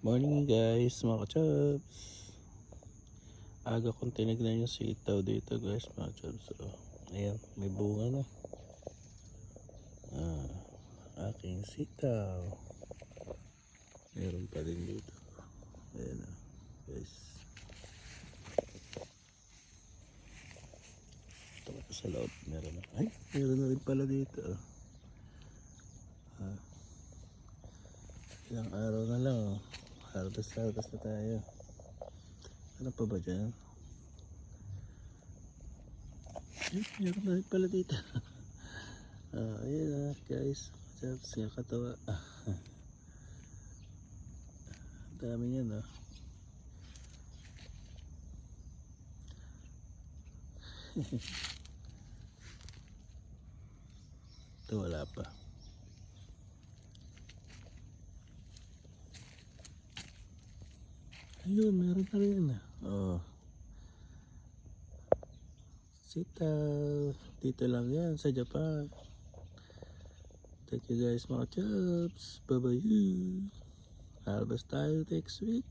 Morning guys, mga ka-chubs. Aga kong tinignan yung sitaw dito guys, mga chubs. So, ayan, may bunga na. Aking sitaw. Meron pa din dito. Ayan na guys. Ito pa sa loob, meron na. Ay, meron na rin pala dito. Ilang araw na lang. Harvest na tayo. Ano pa ba dyan? Ay, meron na rin pala dito. Ayan na guys. Chubs, nakakatawa. Dami niyan Ito wala pa. Ayun, meron na rin sitaw. Dito lang yan sa Japan. Thank you guys mga chubs. Bye bye. Harvest tayo next week.